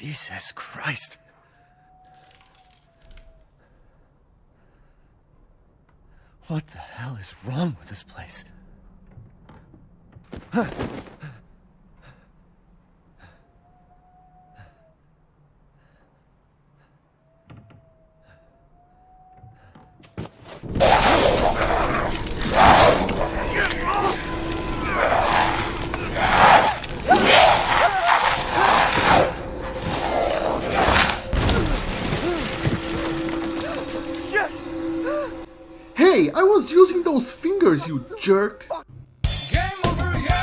Jesus Christ. What the hell is wrong with this place? Hey, I was using those fingers, you jerk! Game over, yeah!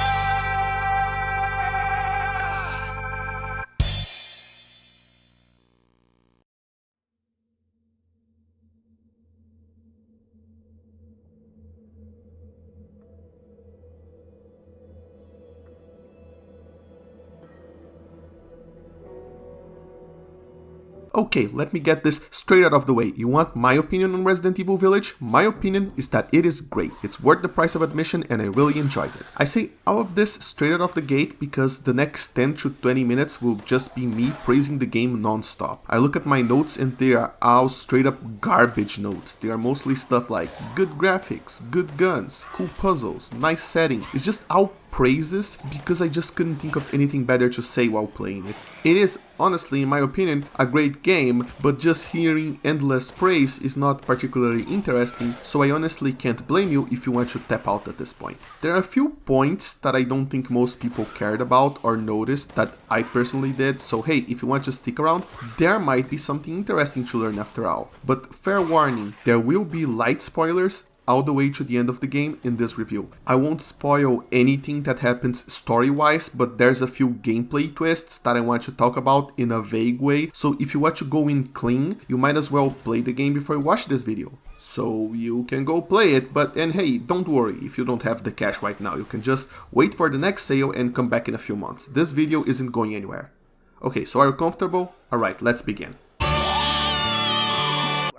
Okay, let me get this straight out of the way. You want my opinion on Resident Evil Village? My opinion is that it is great. It's worth the price of admission and I really enjoyed it. I say all of this straight out of the gate because the next 10 to 20 minutes will just be me praising the game non-stop. I look at my notes and they are all straight up garbage notes. They are mostly stuff like good graphics, good guns, cool puzzles, nice setting. It's just all praises because I just couldn't think of anything better to say while playing it. It is, honestly, in my opinion, a great game, but just hearing endless praise is not particularly interesting, so I honestly can't blame you if you want to tap out at this point. There are a few points that I don't think most people cared about or noticed that I personally did, so hey, if you want to stick around, there might be something interesting to learn after all. But fair warning, there will be light spoilers all the way to the end of the game in this review. I won't spoil anything that happens story-wise, but there's a few gameplay twists that I want to talk about in a vague way, so if you want to go in clean, you might as well play the game before you watch this video. So you can go play it, and hey, don't worry if you don't have the cash right now, you can just wait for the next sale and come back in a few months. This video isn't going anywhere. Okay, so are you comfortable? Alright, let's begin.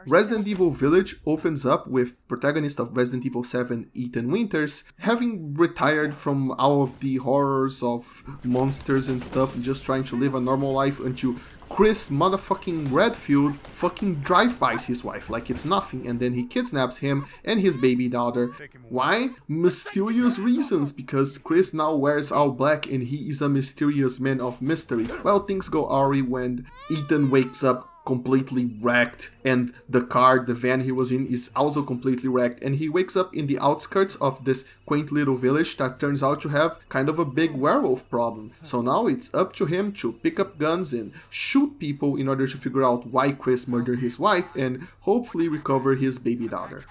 Resident Evil Village opens up with protagonist of Resident Evil 7, Ethan Winters, having retired from all of the horrors of monsters and stuff and just trying to live a normal life until Chris motherfucking Redfield fucking drive-bys his wife like it's nothing, and then he kidnaps him and his baby daughter. Why? Mysterious reasons, because Chris now wears all black and he is a mysterious man of mystery. Well, things go awry when Ethan wakes up completely wrecked, and the van he was in is also completely wrecked, and he wakes up in the outskirts of this quaint little village that turns out to have kind of a big werewolf problem. So now it's up to him to pick up guns and shoot people in order to figure out why Chris murdered his wife and hopefully recover his baby daughter.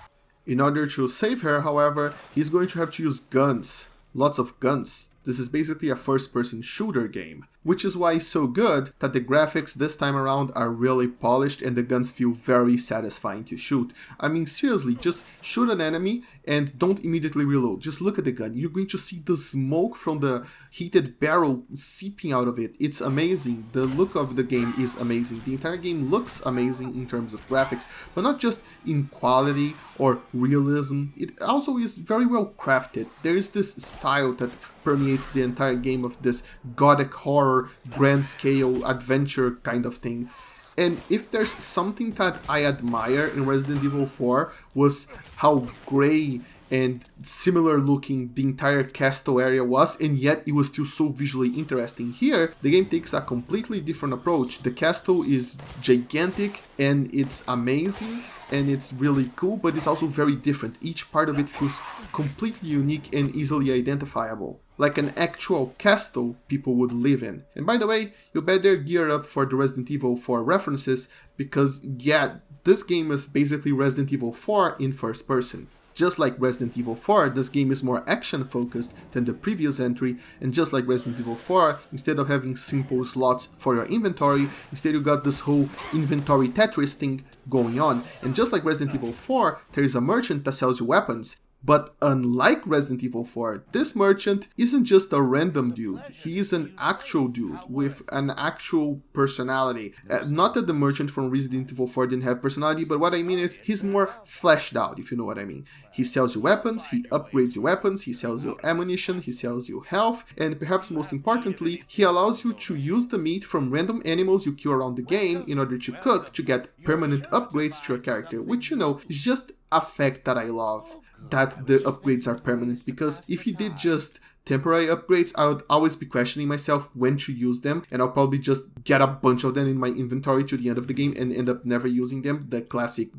In order to save her, however, he's going to have to use guns. Lots of guns. This is basically a first-person shooter game, which is why it's so good that the graphics this time around are really polished and the guns feel very satisfying to shoot. I mean, seriously, just shoot an enemy and don't immediately reload. Just look at the gun. You're going to see the smoke from the heated barrel seeping out of it. It's amazing. The look of the game is amazing. The entire game looks amazing in terms of graphics, but not just in quality or realism. It also is very well crafted. There is this style that permeates the entire game of this gothic horror, grand scale adventure kind of thing. And if there's something that I admire in Resident Evil 4 was how gray and similar looking the entire castle area was, and yet it was still so visually interesting. Here, the game takes a completely different approach. The castle is gigantic and it's amazing and it's really cool, but it's also very different. Each part of it feels completely unique and easily identifiable, like an actual castle people would live in. And by the way, you better gear up for the Resident Evil 4 references, because yeah, this game is basically Resident Evil 4 in first person. Just like Resident Evil 4, this game is more action-focused than the previous entry, and just like Resident Evil 4, instead of having simple slots for your inventory, instead you got this whole inventory Tetris thing going on. And just like Resident Evil 4, there is a merchant that sells you weapons. But unlike Resident Evil 4, this merchant isn't just a random dude. He is an actual dude with an actual personality. Not that the merchant from Resident Evil 4 didn't have personality, but what I mean is he's more fleshed out, if you know what I mean. He sells you weapons, he upgrades your weapons, he sells you ammunition, he sells you health, and perhaps most importantly, he allows you to use the meat from random animals you kill around the game in order to cook to get permanent upgrades to your character, which, you know, is just a fact that I love. That the upgrades are permanent, because if you did just temporary upgrades, I would always be questioning myself when to use them, and I'll probably just get a bunch of them in my inventory to the end of the game and end up never using them. The classic,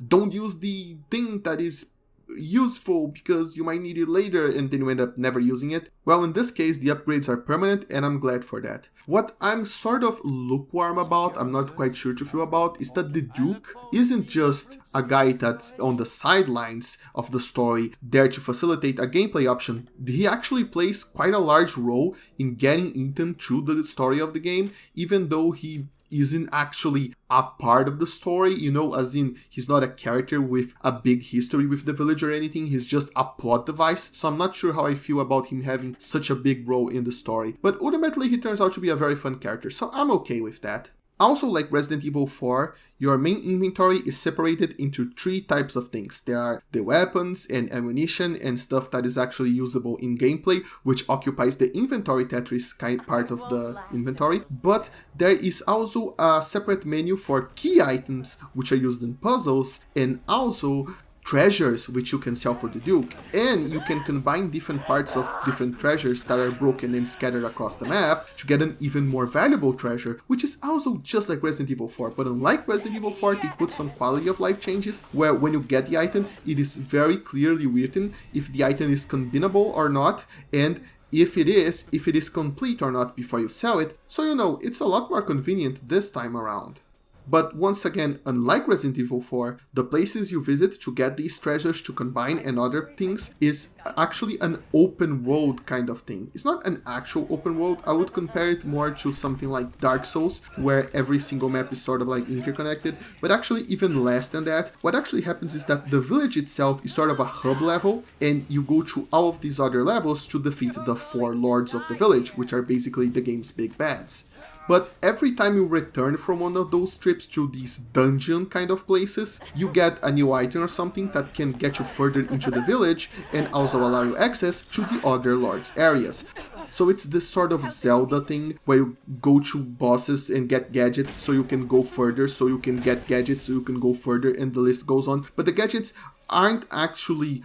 don't use the thing that is useful because you might need it later, and then you end up never using it. Well, in this case, the upgrades are permanent, and I'm glad for that. What I'm sort of lukewarm about, I'm not quite sure to feel about, is that the Duke isn't just a guy that's on the sidelines of the story, there to facilitate a gameplay option. He actually plays quite a large role in getting Ethan through the story of the game, even though he isn't actually a part of the story, you know, as in he's not a character with a big history with the village or anything, he's just a plot device, so I'm not sure how I feel about him having such a big role in the story, but ultimately he turns out to be a very fun character, so I'm okay with that. Also, like Resident Evil 4, your main inventory is separated into 3 types of things. There are the weapons and ammunition and stuff that is actually usable in gameplay, which occupies the inventory Tetris part of the inventory. But there is also a separate menu for key items, which are used in puzzles, and also treasures which you can sell for the Duke, and you can combine different parts of different treasures that are broken and scattered across the map to get an even more valuable treasure, which is also just like Resident Evil 4, but unlike Resident Evil 4, they put some quality of life changes where when you get the item, it is very clearly written if the item is combinable or not, and if it is complete or not before you sell it, so you know, it's a lot more convenient this time around. But once again, unlike Resident Evil 4, the places you visit to get these treasures to combine and other things is actually an open world kind of thing. It's not an actual open world. I would compare it more to something like Dark Souls, where every single map is sort of like interconnected, but actually even less than that. What actually happens is that the village itself is sort of a hub level, and you go through all of these other levels to defeat the 4 lords of the village, which are basically the game's big bads. But every time you return from one of those trips to these dungeon kind of places, you get a new item or something that can get you further into the village and also allow you access to the other lords' areas. So it's this sort of Zelda thing where you go to bosses and get gadgets so you can go further, so you can get gadgets so you can go further, and the list goes on. But the gadgets aren't actually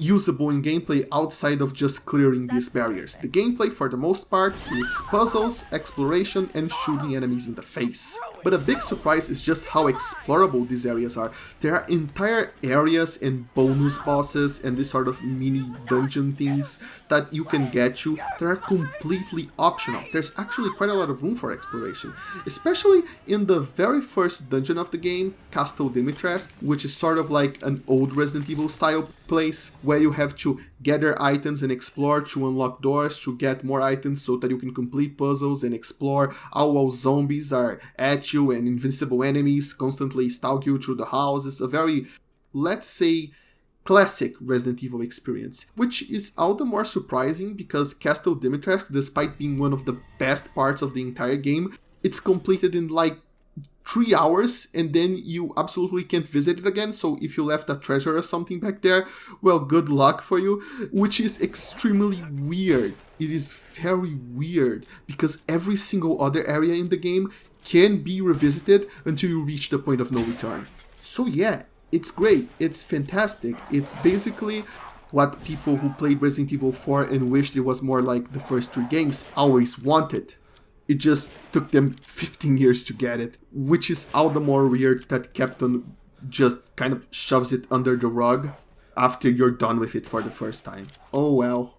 usable in gameplay outside of just clearing these barriers. The gameplay for the most part is puzzles, exploration, and shooting enemies in the face. But a big surprise is just how explorable these areas are. There are entire areas and bonus bosses and this sort of mini dungeon things that you can get to that are completely optional. There's actually quite a lot of room for exploration, especially in the very first dungeon of the game, Castle Dimitrescu, which is sort of like an old Resident Evil style place where you have to gather items and explore to unlock doors to get more items so that you can complete puzzles and explore, all while zombies are at you and invincible enemies constantly stalk you through the houses. A very, let's say, classic Resident Evil experience, which is all the more surprising because Castle Dimitrescu, despite being one of the best parts of the entire game, it's completed in like 3 hours, and then you absolutely can't visit it again. So if you left a treasure or something back there, well, good luck for you, which is extremely weird. It is very weird because every single other area in the game can be revisited until you reach the point of no return. So yeah, it's great, it's fantastic, it's basically what people who played Resident Evil 4 and wished it was more like the first 3 games always wanted. It just took them 15 years to get it, which is all the more weird that Capcom just kind of shoves it under the rug after you're done with it for the first time. Oh well.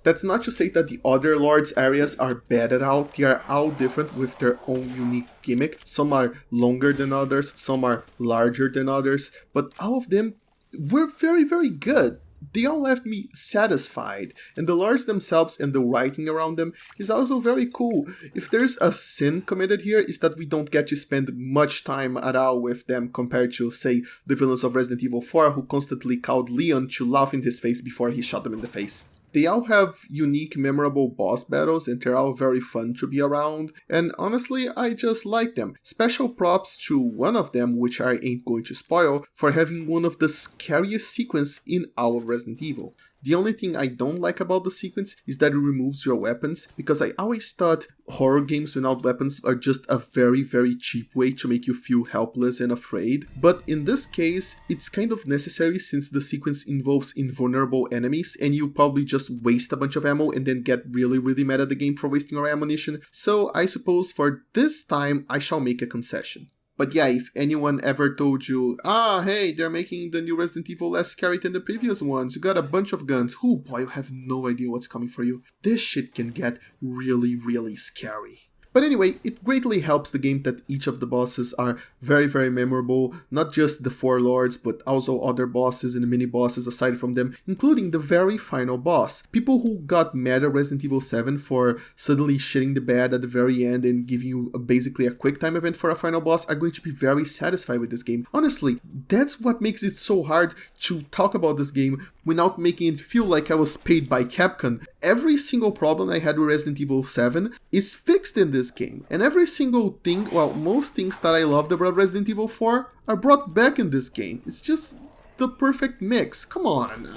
That's not to say that the other Lords areas are bad at all. They are all different with their own unique gimmick. Some are longer than others, some are larger than others, but all of them were very, very good. they all left me satisfied, and the lores themselves and the writing around them is also very cool. If there's a sin committed here, is that we don't get to spend much time at all with them compared to, say, the villains of Resident Evil 4 who constantly called Leon to laugh in his face before he shot them in the face. They all have unique, memorable boss battles, and they're all very fun to be around, and honestly, I just like them. Special props to one of them, which I ain't going to spoil, for having one of the scariest sequences in all of Resident Evil. The only thing I don't like about the sequence is that it removes your weapons, because I always thought horror games without weapons are just a very, very cheap way to make you feel helpless and afraid. But in this case, it's kind of necessary since the sequence involves invulnerable enemies, and you probably just waste a bunch of ammo and then get really, really mad at the game for wasting your ammunition. So I suppose for this time, I shall make a concession. But yeah, if anyone ever told you, hey, they're making the new Resident Evil less scary than the previous ones, you got a bunch of guns, boy, you have no idea what's coming for you. This shit can get really, really scary. But anyway, it greatly helps the game that each of the bosses are very, very memorable, not just the 4 lords, but also other bosses and mini-bosses aside from them, including the very final boss. People who got mad at Resident Evil 7 for suddenly shitting the bed at the very end and giving you basically a quick time event for a final boss are going to be very satisfied with this game. Honestly, that's what makes it so hard to talk about this game without making it feel like I was paid by Capcom. Every single problem I had with Resident Evil 7 is fixed in this game, and every single thing, most things that I loved about Resident Evil 4 are brought back in this game. It's just the perfect mix. Come on.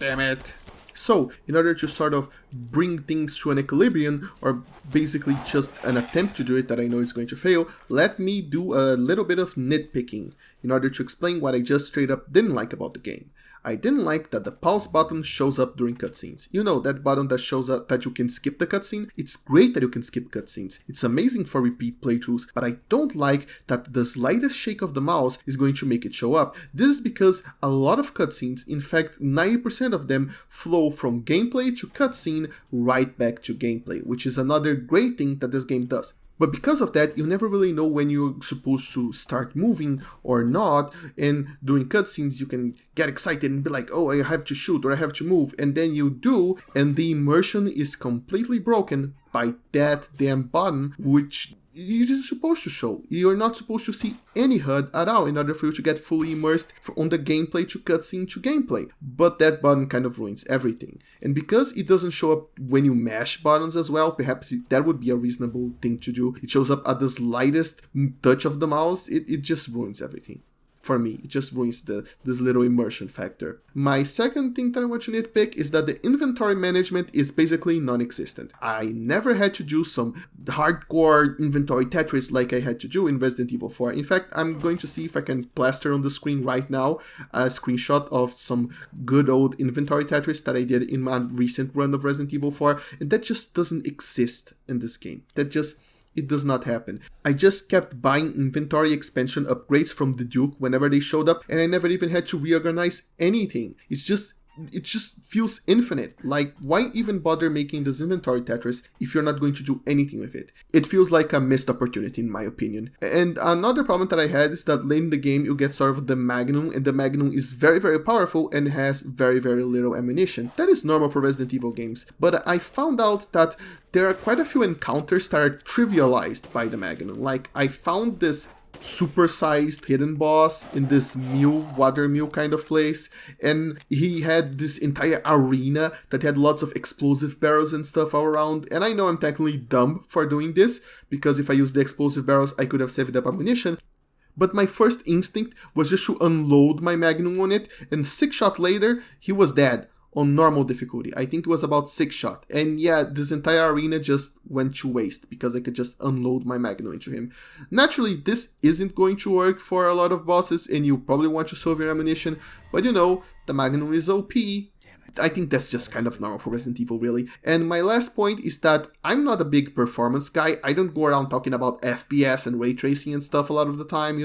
Damn it. So, in order to sort of bring things to an equilibrium, or basically just an attempt to do it that I know is going to fail, let me do a little bit of nitpicking in order to explain what I just straight up didn't like about the game. I didn't like that the pause button shows up during cutscenes. You know, that button that shows up that you can skip the cutscene? It's great that you can skip cutscenes. It's amazing for repeat playthroughs, but I don't like that the slightest shake of the mouse is going to make it show up. This is because a lot of cutscenes, in fact 90% of them, flow from gameplay to cutscene right back to gameplay, which is another great thing that this game does. But because of that, you never really know when you're supposed to start moving or not, and during cutscenes you can get excited and be like, oh, I have to shoot or I have to move, and then you do, and the immersion is completely broken by that damn button, which you're supposed to show. You're not supposed to see any HUD at all in order for you to get fully immersed on the gameplay to cutscene to gameplay. But that button kind of ruins everything. And because it doesn't show up when you mash buttons as well, perhaps that would be a reasonable thing to do. It shows up at the slightest touch of the mouse, it just ruins everything. For me, it just ruins this little immersion factor. My second thing that I want to nitpick is that the inventory management is basically non-existent. I never had to do some hardcore inventory Tetris like I had to do in Resident Evil 4. In fact, I'm going to see if I can plaster on the screen right now a screenshot of some good old inventory Tetris that I did in my recent run of Resident Evil 4, and that just doesn't exist in this game. It does not happen. I just kept buying inventory expansion upgrades from the Duke whenever they showed up, and I never even had to reorganize anything. It just feels infinite. Like, why even bother making this inventory Tetris if you're not going to do anything with it? It feels like a missed opportunity in my opinion. And another problem that I had is that late in the game you get sort of the Magnum, and the Magnum is very, very powerful and has very, very little ammunition. That is normal for Resident Evil games, but I found out that there are quite a few encounters that are trivialized by the Magnum. Like, I found this super-sized hidden boss in this water mule kind of place, and he had this entire arena that had lots of explosive barrels and stuff all around, and I know I'm technically dumb for doing this, because if I used the explosive barrels I could have saved up ammunition, but my first instinct was just to unload my Magnum on it, and 6 shots later he was dead. On normal difficulty. I think it was about 6 shots. And yeah, this entire arena just went to waste because I could just unload my Magnum into him. Naturally, this isn't going to work for a lot of bosses and you probably want to save your ammunition, but you know, the Magnum is OP. Damn it. I think that's just kind of normal for Resident Evil, really. And my last point is that I'm not a big performance guy. I don't go around talking about FPS and ray tracing and stuff a lot of the time,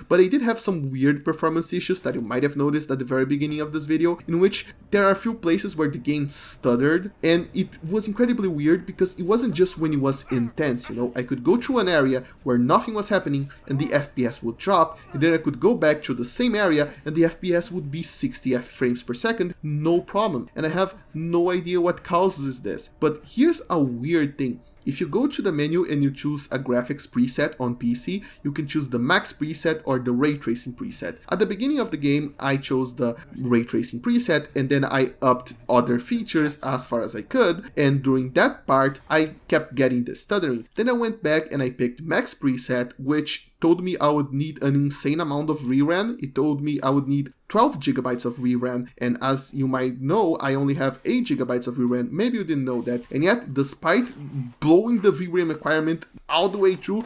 but I did have some weird performance issues that you might have noticed at the very beginning of this video, in which there are a few places where the game stuttered, and it was incredibly weird because it wasn't just when it was intense, I could go through an area where nothing was happening and the FPS would drop, and then I could go back to the same area and the FPS would be 60 frames per second, no problem. And I have no idea what causes this. But here's a weird thing. If you go to the menu and you choose a graphics preset on PC, you can choose the max preset or the ray tracing preset. At the beginning of the game, I chose the ray tracing preset, and then I upped other features as far as I could, and during that part, I kept getting the stuttering. Then I went back and I picked max preset, which told me I would need an insane amount of VRAM. It told me I would need 12 gigabytes of VRAM, and as you might know, I only have 8 gigabytes of VRAM. Maybe you didn't know that. And yet, despite blowing the VRAM requirement all the way through,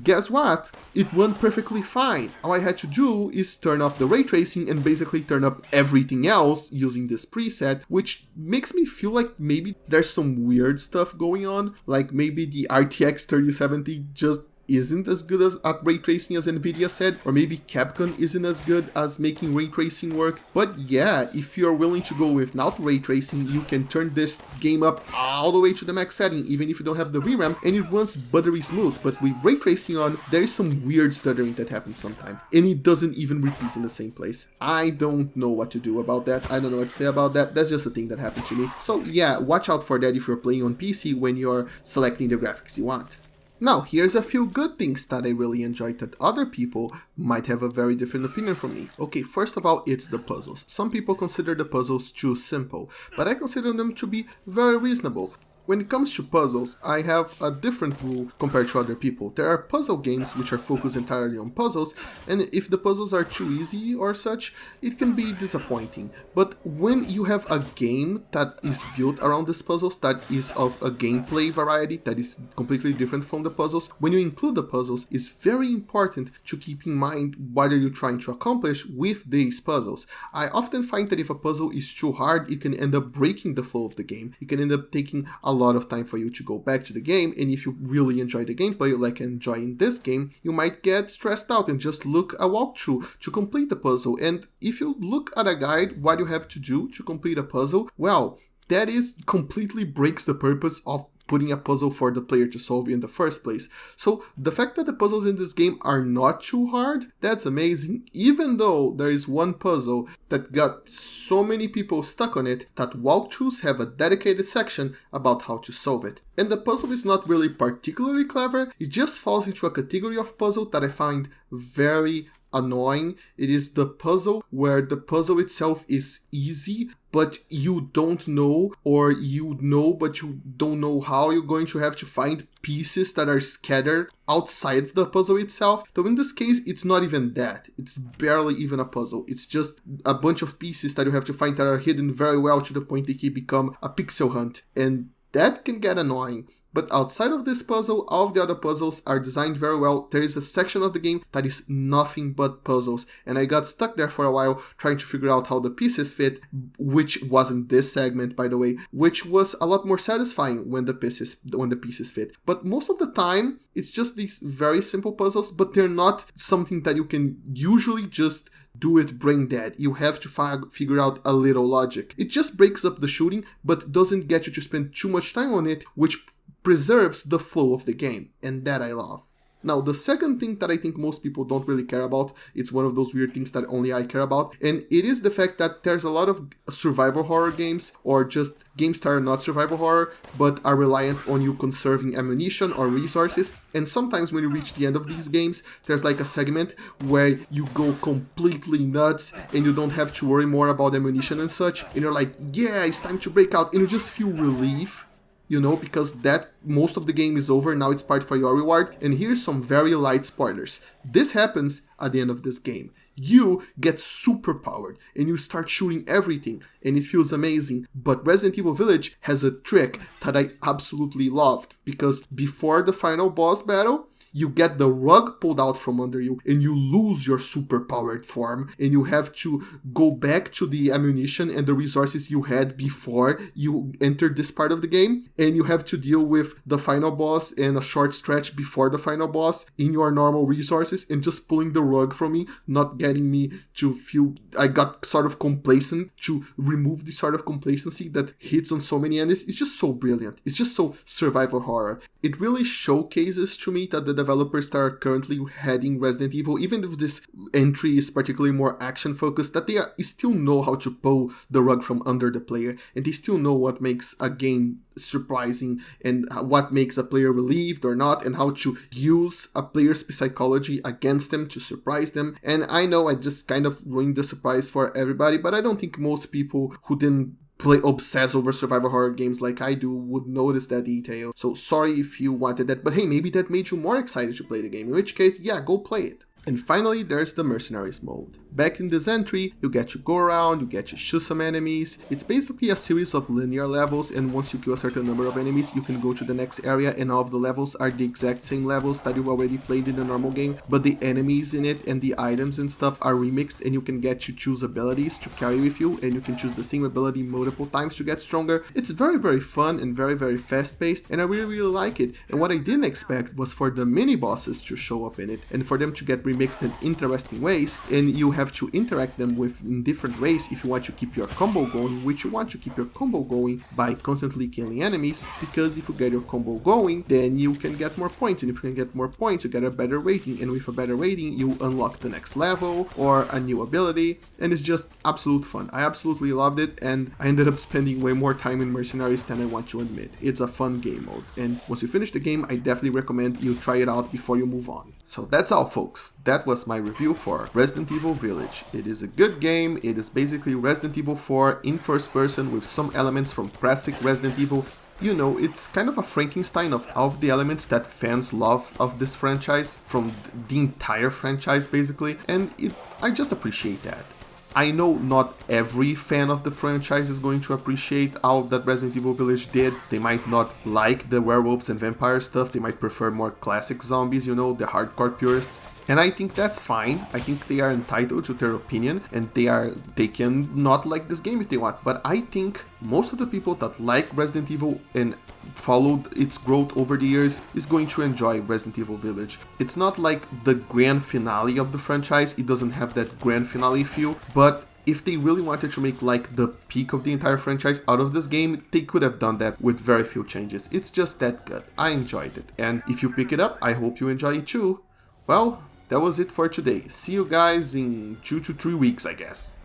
guess what? It went perfectly fine. All I had to do is turn off the ray tracing and basically turn up everything else using this preset, which makes me feel like maybe there's some weird stuff going on. Like maybe the RTX 3070 just isn't as good at ray tracing as Nvidia said, or maybe Capcom isn't as good as making ray tracing work. But yeah, if you're willing to go without ray tracing, you can turn this game up all the way to the max setting, even if you don't have the VRAM, and it runs buttery smooth. But with ray tracing on, there is some weird stuttering that happens sometimes, and it doesn't even repeat in the same place. I don't know what to do about that. I don't know what to say about that. That's just a thing that happened to me. So yeah, watch out for that if you're playing on PC when you're selecting the graphics you want. Now, here's a few good things that I really enjoyed that other people might have a very different opinion from me. Okay, first of all, it's the puzzles. Some people consider the puzzles too simple, but I consider them to be very reasonable. When it comes to puzzles, I have a different rule compared to other people. There are puzzle games which are focused entirely on puzzles, and if the puzzles are too easy or such, it can be disappointing. But when you have a game that is built around these puzzles, that is of a gameplay variety, that is completely different from the puzzles, when you include the puzzles, it's very important to keep in mind what are you trying to accomplish with these puzzles. I often find that if a puzzle is too hard, it can end up breaking the flow of the game. It can end up taking a lot of time for you to go back to the game, and if you really enjoy the gameplay like I enjoy in this game, you might get stressed out and just look a walkthrough to complete the puzzle. And if you look at a guide what you have to do to complete a puzzle, well, that is completely breaks the purpose of putting a puzzle for the player to solve in the first place. So the fact that the puzzles in this game are not too hard, that's amazing, even though there is one puzzle that got so many people stuck on it that walkthroughs have a dedicated section about how to solve it. And the puzzle is not really particularly clever, it just falls into a category of puzzle that I find very annoying. It is the puzzle where the puzzle itself is easy, but you don't know, or you know but you don't know how you're going to have to find pieces that are scattered outside the puzzle itself. So in this case, it's not even that. It's barely even a puzzle. It's just a bunch of pieces that you have to find that are hidden very well to the point they can become a pixel hunt. And that can get annoying. But outside of this puzzle, all of the other puzzles are designed very well. There is a section of the game that is nothing but puzzles, and I got stuck there for a while trying to figure out how the pieces fit, which wasn't this segment, by the way, which was a lot more satisfying when the pieces fit. But most of the time, it's just these very simple puzzles, but they're not something that you can usually just do it brain dead. You have to figure out a little logic. It just breaks up the shooting, but doesn't get you to spend too much time on it, which preserves the flow of the game, and that I love. Now, the second thing that I think most people don't really care about, it's one of those weird things that only I care about, and it is the fact that there's a lot of survival horror games, or just games that are not survival horror, but are reliant on you conserving ammunition or resources, and sometimes when you reach the end of these games, there's like a segment where you go completely nuts, and you don't have to worry more about ammunition and such, and you're like, yeah, it's time to break out, and you just feel relief. Because that most of the game is over, now it's part for your reward. And here's some very light spoilers. This happens at the end of this game. You get super powered and you start shooting everything and it feels amazing. But Resident Evil Village has a trick that I absolutely loved, because before the final boss battle, you get the rug pulled out from under you and you lose your superpowered form, and you have to go back to the ammunition and the resources you had before you entered this part of the game, and you have to deal with the final boss and a short stretch before the final boss in your normal resources, and just pulling the rug from me, not getting me to feel I got sort of complacent, to remove the sort of complacency that hits on so many enemies. It's just so brilliant. It's just so survival horror. It really showcases to me that the developers that are currently heading Resident Evil, even if this entry is particularly more action focused, that they still know how to pull the rug from under the player, and they still know what makes a game surprising and what makes a player relieved or not, and how to use a player's psychology against them to surprise them. And I know I just kind of ruined the surprise for everybody, but I don't think most people who didn't obsess over survival horror games like I do would notice that detail. So sorry if you wanted that, but hey, maybe that made you more excited to play the game, in which case, yeah, go play it. And finally, there's the Mercenaries mode. Back in this entry, you get to go around, you get to shoot some enemies. It's basically a series of linear levels, and once you kill a certain number of enemies, you can go to the next area, and all of the levels are the exact same levels that you already played in the normal game, but the enemies in it and the items and stuff are remixed, and you can get to choose abilities to carry with you, and you can choose the same ability multiple times to get stronger. It's very, very fun and very, very fast-paced, and I really, really like it. And what I didn't expect was for the mini-bosses to show up in it, and for them to get remixed in interesting ways, and you have to interact them with in different ways if you want to keep your combo going, which you want to keep your combo going by constantly killing enemies, because if you get your combo going, then you can get more points, and if you can get more points, you get a better rating, and with a better rating, you unlock the next level or a new ability, and it's just absolute fun. I absolutely loved it, and I ended up spending way more time in Mercenaries than I want to admit. It's a fun game mode, and once you finish the game, I definitely recommend you try it out before you move on. So that's all, folks. That was my review for Resident Evil Village. It is a good game. It is basically Resident Evil 4 in first person with some elements from classic Resident Evil. You know, it's kind of a Frankenstein of all of the elements that fans love of this franchise, from the entire franchise basically, and I just appreciate that. I know not every fan of the franchise is going to appreciate all that Resident Evil Village did. They might not like the werewolves and vampire stuff. They might prefer more classic zombies, you know, the hardcore purists. And I think that's fine. I think they are entitled to their opinion, and they can not like this game if they want. But I think most of the people that like Resident Evil and followed its growth over the years is going to enjoy Resident Evil Village. It's not like the grand finale of the franchise. It doesn't have that grand finale feel, but if they really wanted to make like the peak of the entire franchise out of this game, they could have done that with very few changes. It's just that good. I enjoyed it, and if you pick it up, I hope you enjoy it too. Well, that was it for today. See you guys in 2 to 3 weeks, I guess.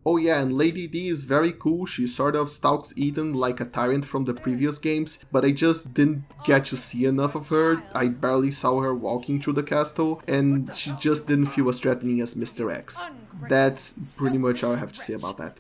Oh yeah, and Lady D is very cool. She sort of stalks Ethan like a tyrant from the previous games, but I just didn't get to see enough of her. I barely saw her walking through the castle, and she just didn't feel as threatening as Mr. X. That's pretty much all I have to say about that.